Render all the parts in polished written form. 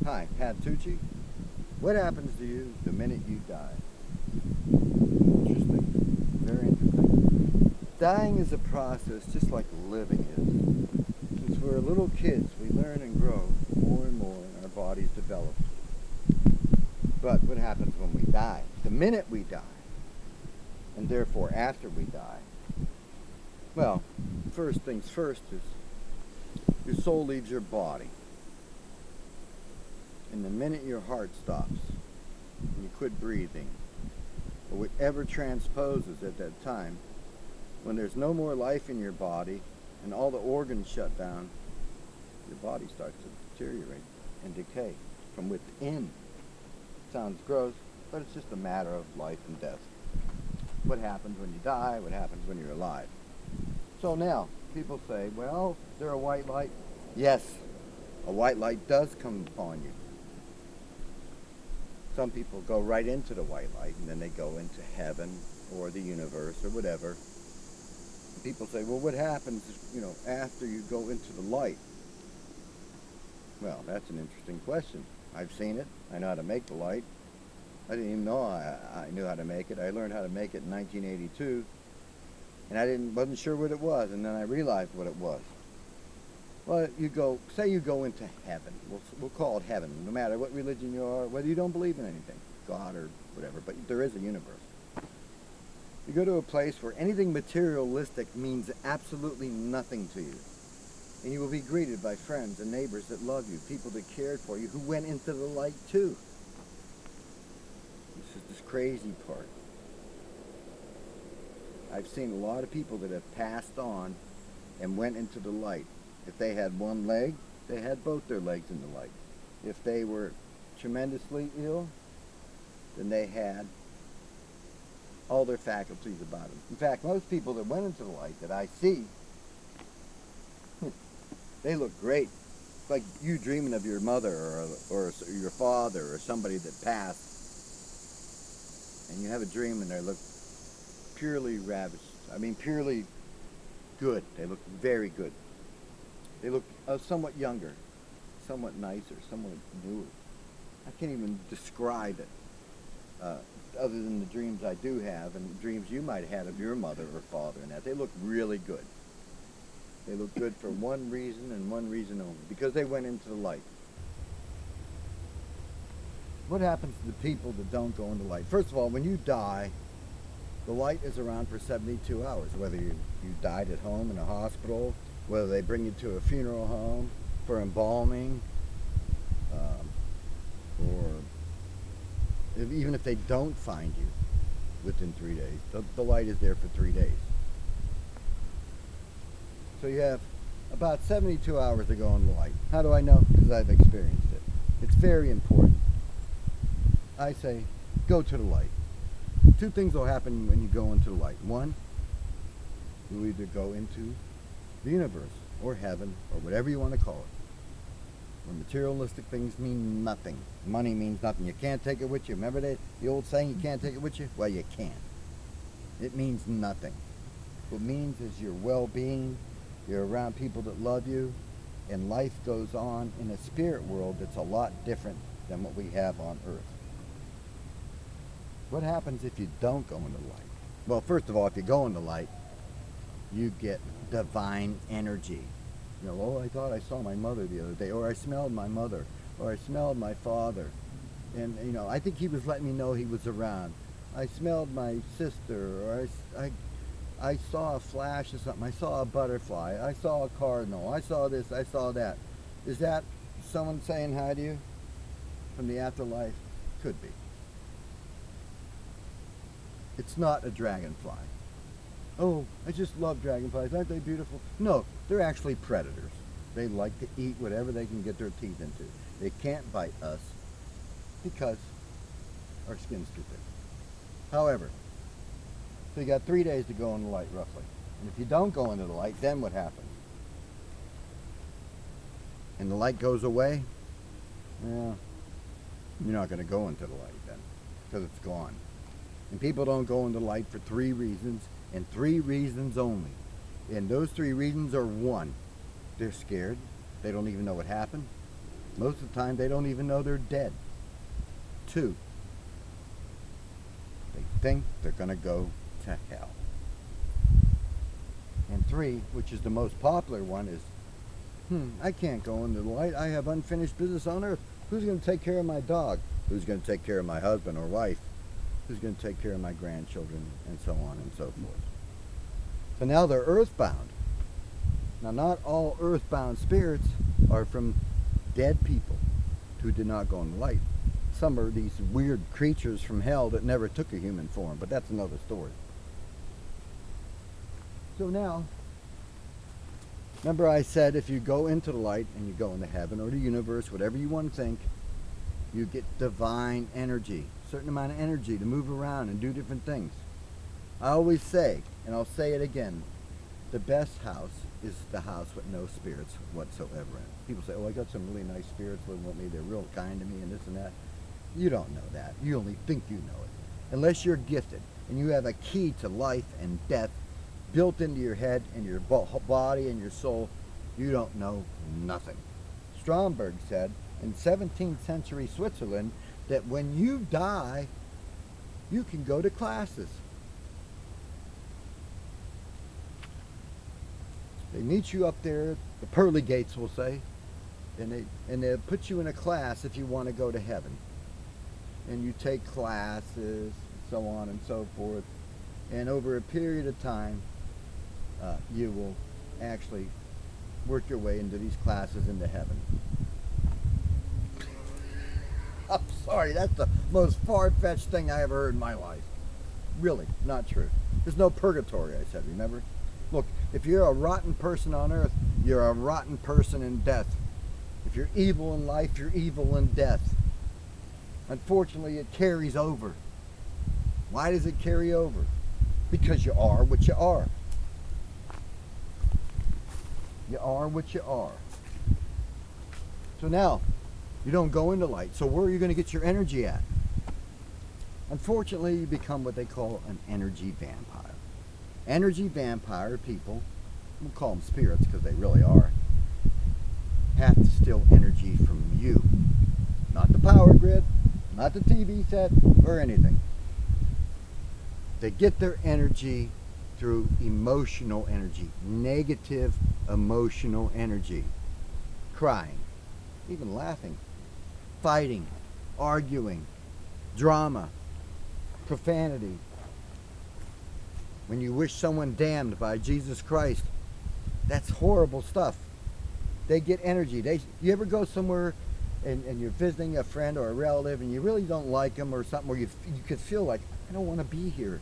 Hi, Pat Tucci. What happens to you the minute you die? Interesting. Very interesting. Dying is a process just like living is. Since we're little kids, we learn and grow more and more, and our bodies develop. But what happens when we die? The minute we die, and therefore after we die? Well, first things first is your soul leaves your body. And the minute your heart stops, and you quit breathing, or whatever transposes at that time, when there's no more life in your body and all the organs shut down, your body starts to deteriorate and decay from within. Sounds gross, but it's just a matter of life and death. What happens when you die? What happens when you're alive? So now, people say, well, is there a white light? Yes, a white light does come upon you. Some people go right into the white light and then they go into heaven or the universe or whatever. And people say, well, what happens, after you go into the light? Well, that's an interesting question. I've seen it. I know how to make the light. I didn't even know I knew how to make it. I learned how to make it in 1982, and I wasn't sure what it was, and then I realized what it was. Well, say you go into heaven. We'll call it heaven, no matter what religion you are, whether you don't believe in anything, God or whatever, but there is a universe. You go to a place where anything materialistic means absolutely nothing to you. And you will be greeted by friends and neighbors that love you, people that cared for you, who went into the light too. This is this crazy part. I've seen a lot of people that have passed on and went into the light. If they had one leg, they had both their legs in the light. If they were tremendously ill, then they had all their faculties about them. In fact, most people that went into the light that I see, they look great. It's like you dreaming of your mother or your father or somebody that passed, and you have a dream and they look purely ravished. I mean, purely good. They look very good. They look somewhat younger, somewhat nicer, somewhat newer. I can't even describe it, other than the dreams I do have and the dreams you might have had of your mother or father and that. They look really good. They look good for one reason and one reason only, because they went into the light. What happens to the people that don't go into light? First of all, when you die, the light is around for 72 hours, whether you died at home in a hospital, whether they bring you to a funeral home for embalming, or even if they don't find you within 3 days, the light is there for 3 days. So you have about 72 hours to go in the light. How do I know? Because I've experienced it. It's very important. I say, go to the light. Two things will happen when you go into the light. One, you'll either go into the universe or heaven or whatever you want to call it, where materialistic things mean nothing. Money means nothing. You can't take it with you. Remember the old saying, you can't take it with you? Well, you can. It means nothing. What it means is your well-being, you're around people that love you, and life goes on in a spirit world that's a lot different than what we have on earth. What happens if you don't go into light? Well, first of all, if you go into light, you get divine energy. I thought I saw my mother the other day, or I smelled my mother, or I smelled my father. And, I think he was letting me know he was around. I smelled my sister, or I saw a flash of something. I saw a butterfly. I saw a cardinal. I saw this. I saw that. Is that someone saying hi to you from the afterlife? Could be. It's not a dragonfly. Oh, I just love dragonflies. Aren't they beautiful? No, they're actually predators. They like to eat whatever they can get their teeth into. They can't bite us because our skin's too thick. However, so you got 3 days to go in the light, roughly. And if you don't go into the light, then what happens? And the light goes away? Well, you're not going to go into the light then, because it's gone. And people don't go into light for 3 reasons, and 3 reasons only. And those 3 reasons are: 1, they're scared. They don't even know what happened. Most of the time, they don't even know they're dead. 2, they think they're going to go to hell. And 3, which is the most popular one, is, I can't go into the light. I have unfinished business on earth. Who's going to take care of my dog? Who's going to take care of my husband or wife? Who's going to take care of my grandchildren? And so on and so forth. So now they're earthbound. Now, not all earthbound spirits are from dead people who did not go in the light. Some are these weird creatures from hell that never took a human form, but that's another story. So now, remember I said if you go into the light and you go into heaven or the universe, whatever you want to think, you get divine energy, a certain amount of energy to move around and do different things. I always say, and I'll say it again, the best house is the house with no spirits whatsoever in it. People say, oh, I got some really nice spirits living with me, they're real kind to me and this and that. You don't know that. You only think you know it. Unless you're gifted and you have a key to life and death built into your head and your body and your soul, you don't know nothing. Stromberg said in 17th century Switzerland that when you die, you can go to classes. They meet you up there, the pearly gates will say, and they put you in a class if you want to go to heaven. And you take classes, so on and so forth, and over a period of time, you will actually work your way into these classes into heaven. I'm sorry, that's the most far-fetched thing I ever heard in my life. Really, not true. There's no purgatory, I said, remember? Look, if you're a rotten person on earth, you're a rotten person in death. If you're evil in life, you're evil in death. Unfortunately, it carries over. Why does it carry over? Because you are what you are. You are what you are. So now, you don't go into light. So where are you going to get your energy at? Unfortunately, you become what they call an energy vampire. Energy vampire people, we'll call them spirits because they really are, have to steal energy from you. Not the power grid, not the TV set, or anything. They get their energy through emotional energy, negative emotional energy. Crying, even laughing, fighting, arguing, drama, profanity. When you wish someone damned by Jesus Christ, that's horrible stuff. They get energy. You ever go somewhere and you're visiting a friend or a relative and you really don't like them or something, where you could feel like, I don't want to be here.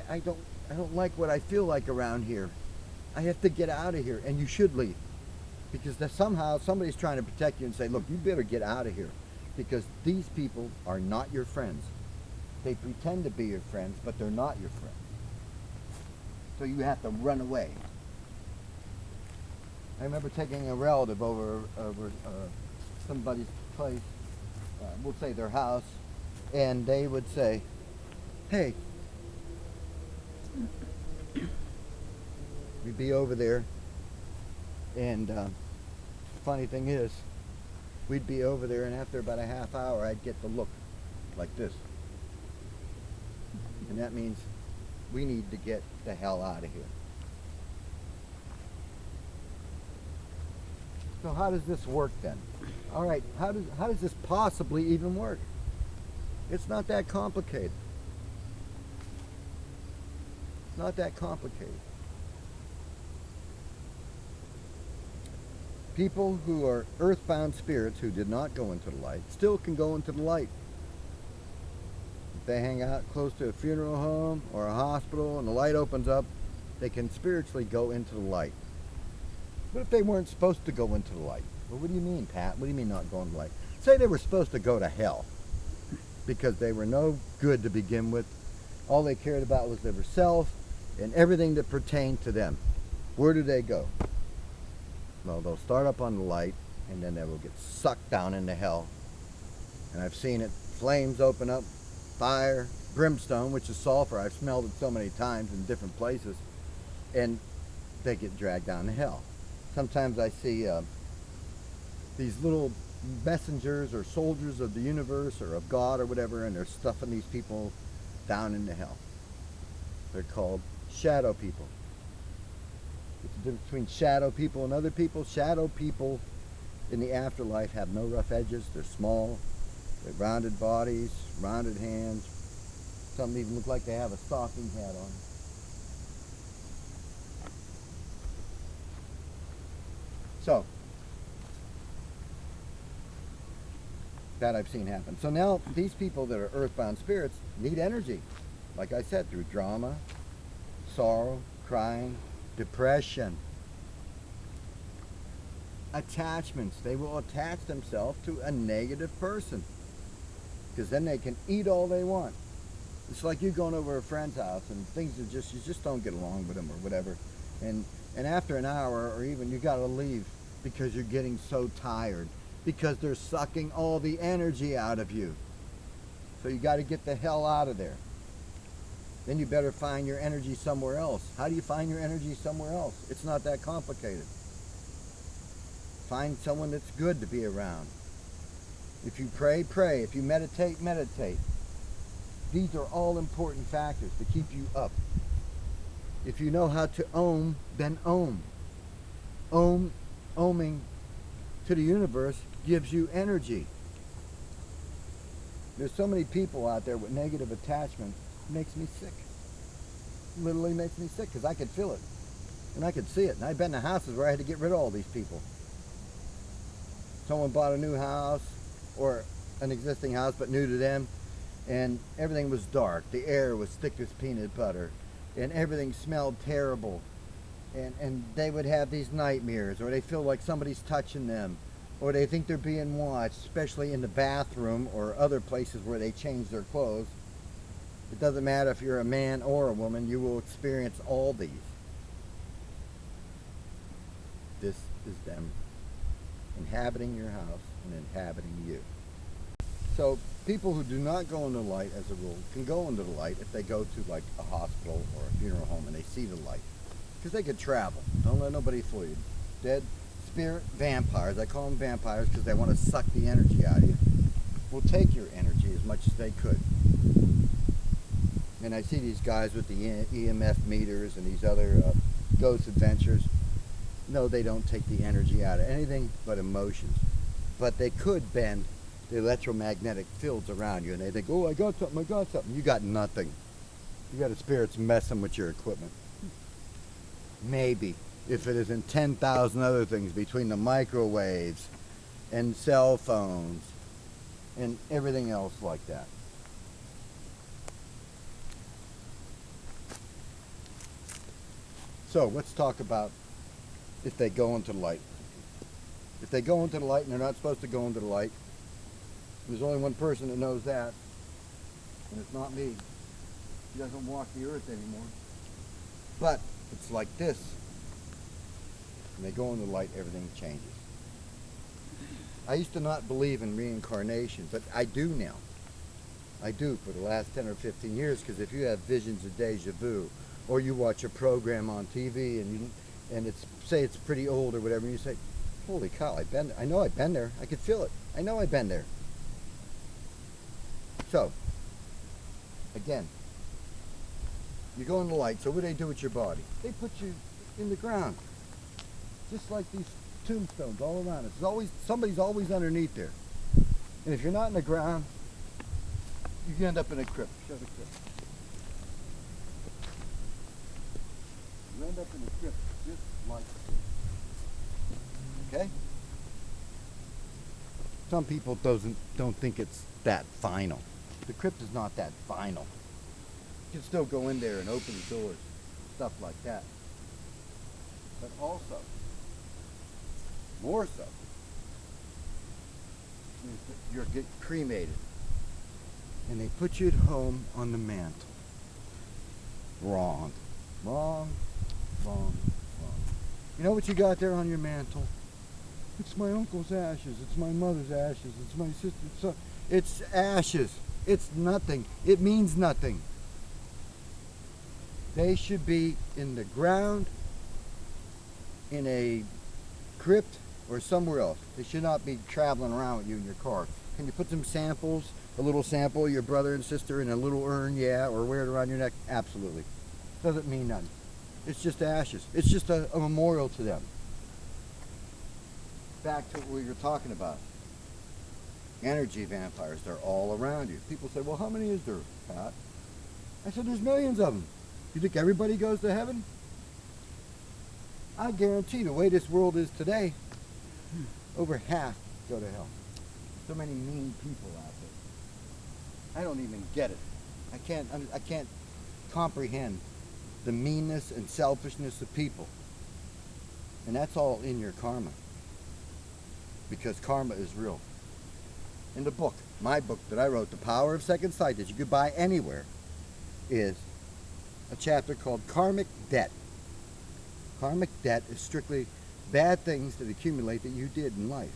I don't like what I feel like around here. I have to get out of here, and you should leave. Because somehow somebody's trying to protect you and say, look, you better get out of here. Because these people are not your friends. They pretend to be your friends, but they're not your friends. So you have to run away. I remember taking a relative over somebody's place, we'll say their house, and they would say, hey, we'd be over there, and funny thing is, we'd be over there, and after about a half hour, I'd get the look like this. And that means we need to get the hell out of here. So how does this work then? All right, how does this possibly even work? It's not that complicated. It's not that complicated. People who are earthbound spirits who did not go into the light still can go into the light. If they hang out close to a funeral home or a hospital and the light opens up, they can spiritually go into the light. What if they weren't supposed to go into the light? Well, what do you mean, Pat? What do you mean not going to the light? Say they were supposed to go to hell because they were no good to begin with. All they cared about was their self and everything that pertained to them. Where do they go? Well, they'll start up on the light and then they will get sucked down into hell. And I've seen it. Flames open up, fire, brimstone, which is sulfur. I've smelled it so many times in different places. And they get dragged down to hell. Sometimes I see these little messengers or soldiers of the universe or of God or whatever, and they're stuffing these people down into hell. They're called shadow people. What's the difference between shadow people and other people? Shadow people in the afterlife have no rough edges. They're small. They're rounded bodies, rounded hands. Some even look like they have a stocking hat on. So, that I've seen happen. So now these people that are earthbound spirits need energy. Like I said, through drama, sorrow, crying, depression, attachments. They will attach themselves to a negative person because then they can eat all they want. It's like you going over a friend's house and things are just, you just don't get along with them or whatever. And after an hour or even you got to leave because you're getting so tired because they're sucking all the energy out of you. So you got to get the hell out of there. Then you better find your energy somewhere else. How do you find your energy somewhere else? It's not that complicated. Find someone that's good to be around. If you pray, pray. If you meditate, meditate. These are all important factors to keep you up. If you know how to Om, then Om. Oming to the universe gives you energy. There's so many people out there with negative attachment. It makes me sick. Literally makes me sick because I could feel it. And I could see it. And I've been to houses where I had to get rid of all these people. Someone bought a new house or an existing house but new to them, and everything was dark. The air was thick as peanut butter and everything smelled terrible. And they would have these nightmares, or they feel like somebody's touching them, or they think they're being watched, especially in the bathroom or other places where they change their clothes. It doesn't matter if you're a man or a woman, you will experience all these. This is them inhabiting your house and inhabiting you. So people who do not go into light as a rule can go into the light if they go to like a hospital or a funeral home and they see the light. Because they could travel. Don't let nobody fool you. Dead spirit vampires, I call them vampires because they want to suck the energy out of you, will take your energy as much as they could. And I see these guys with the EMF meters and these other ghost adventures. No, they don't take the energy out of anything but emotions. But they could bend the electromagnetic fields around you and they think, oh, I got something, I got something. You got nothing. You got a spirit's messing with your equipment. Maybe, if it isn't 10,000 other things between the microwaves and cell phones and everything else like that. So let's talk about if they go into the light. If they go into the light and they're not supposed to go into the light, there's only one person that knows that, and it's not me. He doesn't walk the earth anymore. But it's like this. When they go into the light, everything changes. I used to not believe in reincarnation, but I do now. I do for the last 10 or 15 years, because if you have visions of deja vu, or you watch a program on TV and it's, say it's pretty old or whatever, and you say, holy cow, I know I've been there. I could feel it. I know I've been there. So, again, you go in the light, so what do they do with your body? They put you in the ground. Just like these tombstones all around us. Somebody's always underneath there. And if you're not in the ground, you can end up in a crypt. Show the crypt. You end up in a crypt just like this. Okay? Some people don't think it's that final. The crypt is not that final. You can still go in there and open the doors, stuff like that. But also, more so, is that you're getting cremated. And they put you at home on the mantle. Wrong. Wrong, wrong, wrong. You know what you got there on your mantle? It's my uncle's ashes. It's my mother's ashes. It's my sister's son. It's ashes. It's nothing. It means nothing. They should be in the ground, in a crypt or somewhere else. They should not be traveling around with you in your car. Can you put some samples, a little sample of your brother and sister in a little urn? Yeah, or wear it around your neck? Absolutely. Doesn't mean nothing. It's just ashes. It's just a memorial to them. Back to what we were talking about. Energy vampires, they're all around you. People say, well, how many is there, Pat? I said, there's millions of them. You think everybody goes to heaven? I guarantee the way this world is today, over half go to hell. So many mean people out there. I don't even get it. I can't comprehend the meanness and selfishness of people. And that's all in your karma. Because karma is real. In the book, my book that I wrote, The Power of Second Sight, that you could buy anywhere, is a chapter called Karmic Debt. Karmic debt is strictly bad things that accumulate that you did in life.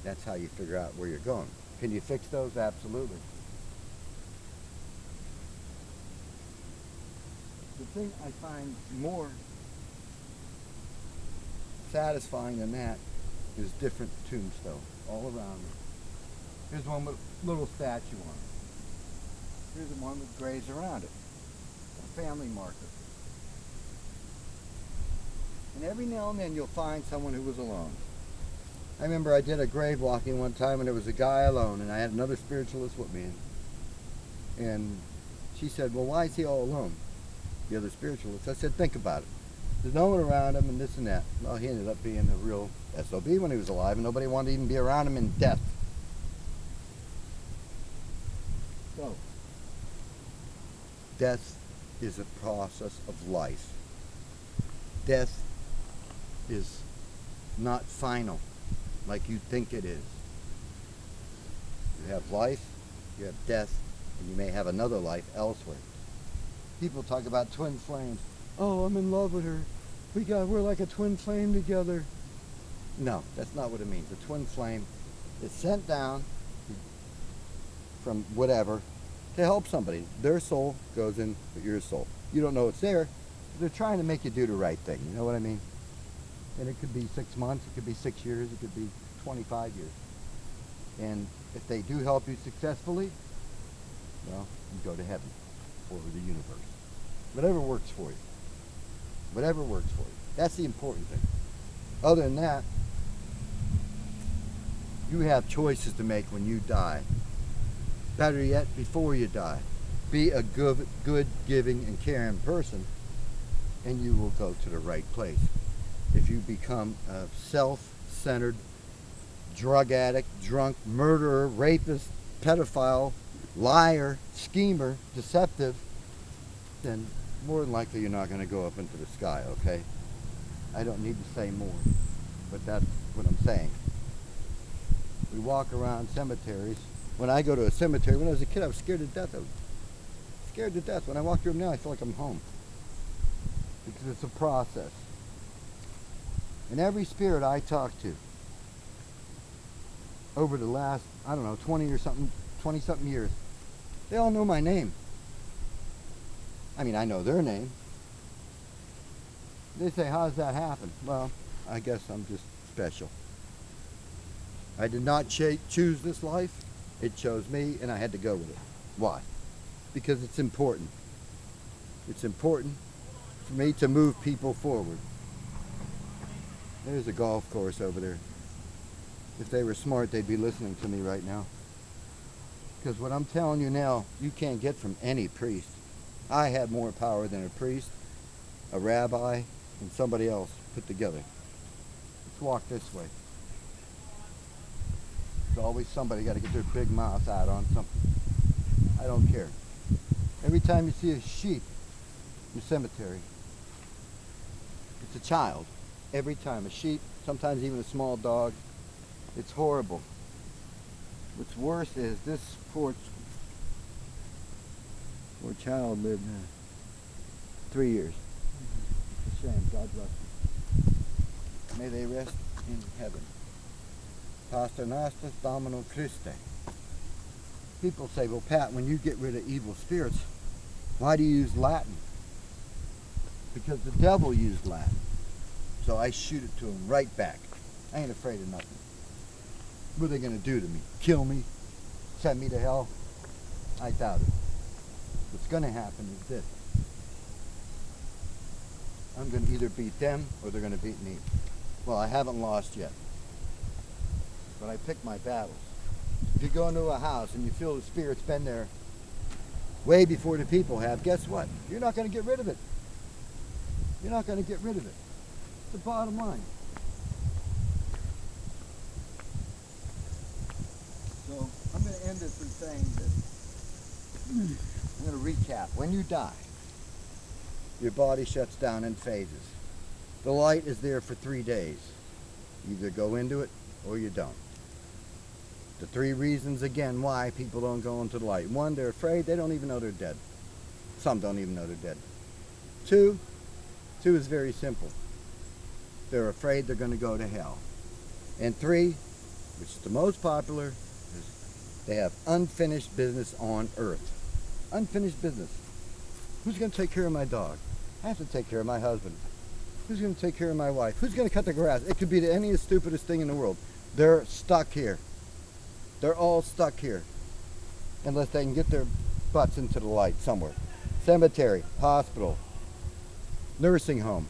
That's how you figure out where you're going. Can you fix those? Absolutely. The thing I find more satisfying than that is different tombstones all around me. Here's one with a little statue on it. Here's the one with graves around it. A family marker. And every now and then you'll find someone who was alone. I remember I did a grave walking one time and there was a guy alone, and I had another spiritualist with me. And she said, well, why is he all alone? The other spiritualist. I said, think about it. There's no one around him and this and that. Well, he ended up being a real SOB when he was alive, and nobody wanted to even be around him in death. So, death is a process of life. Death is not final like you think it is. You have life, you have death, and you may have another life elsewhere. People talk about twin flames. Oh, I'm in love with her. We're like a twin flame together. No, that's not what it means. A twin flame is sent down from whatever to help somebody. Their soul goes in with your soul. You don't know it's there. They're trying to make you do the right thing. You know what I mean? And it could be 6 months, it could be 6 years, it could be 25 years. And if they do help you successfully, well, you go to heaven or the universe. Whatever works for you. Whatever works for you. That's the important thing. Other than that, you have choices to make when you die. Better yet, before you die. Be a good, giving, and caring person, and you will go to the right place. If you become a self-centered, drug addict, drunk, murderer, rapist, pedophile, liar, schemer, deceptive, then more than likely you're not going to go up into the sky, okay? I don't need to say more, but that's what I'm saying. We walk around cemeteries. When I go to a cemetery, when I was a kid, I was scared to death. I was scared to death. When I walk through them now, I feel like I'm home. Because it's a process. And every spirit I talk to over the last, 20-something years, they all know my name. I mean, I know their name. They say, how does that happen? Well, I guess I'm just special. I did not choose this life. It chose me, and I had to go with it. Why? Because it's important. It's important for me to move people forward. There's a golf course over there. If they were smart, they'd be listening to me right now. Because what I'm telling you now, you can't get from any priest. I have more power than a priest, a rabbi, and somebody else put together. Let's walk this way. There's always somebody got to get their big mouth out on something. I don't care. Every time you see a sheep in the cemetery, it's a child. Every time. A sheep, sometimes even a small dog. It's horrible. What's worse is this poor child lived 3 years. It's a shame. God bless them. May they rest in heaven. Pater noster, Domino Christe. People say, well, Pat, when you get rid of evil spirits, why do you use Latin? Because the devil used Latin. So I shoot it to them right back. I ain't afraid of nothing. What are they going to do to me? Kill me? Send me to hell? I doubt it. What's going to happen is this. I'm going to either beat them or they're going to beat me. Well, I haven't lost yet. But I pick my battles. If you go into a house and you feel the spirit's been there way before the people have, guess what? You're not going to get rid of it. You're not going to get rid of it. It's the bottom line. So I'm going to end this with saying this. I'm going to recap. When you die, your body shuts down in phases. The light is there for 3 days. You either go into it or you don't. The 3 reasons, again, why people don't go into the light. 1, they're afraid. They don't even know they're dead. Some don't even know they're dead. 2 is very simple. They're afraid they're going to go to hell. And 3, which is the most popular, is they have unfinished business on earth. Unfinished business. Who's going to take care of my dog? I have to take care of my husband. Who's going to take care of my wife? Who's going to cut the grass? It could be the any stupidest thing in the world. They're stuck here. They're all stuck here. Unless they can get their butts into the light somewhere. Cemetery, hospital, nursing home.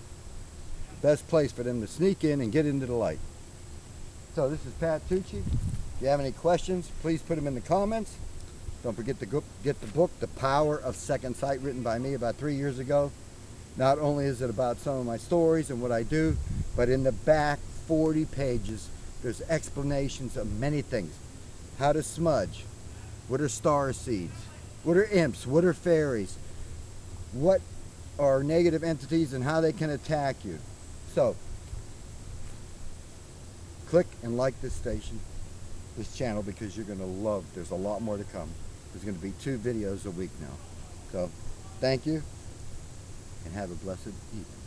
Best place for them to sneak in and get into the light. So this is Pat Tucci. If you have any questions, please put them in the comments. Don't forget to get the book, The Power of Second Sight, written by me about 3 years ago. Not only is it about some of my stories and what I do, but in the back 40 pages, there's explanations of many things. How to smudge, what are star seeds, what are imps, what are fairies, what are negative entities and how they can attack you. So, click and like this station, this channel, because you're going to love, there's a lot more to come. There's going to be 2 videos a week now. So, thank you, and have a blessed evening.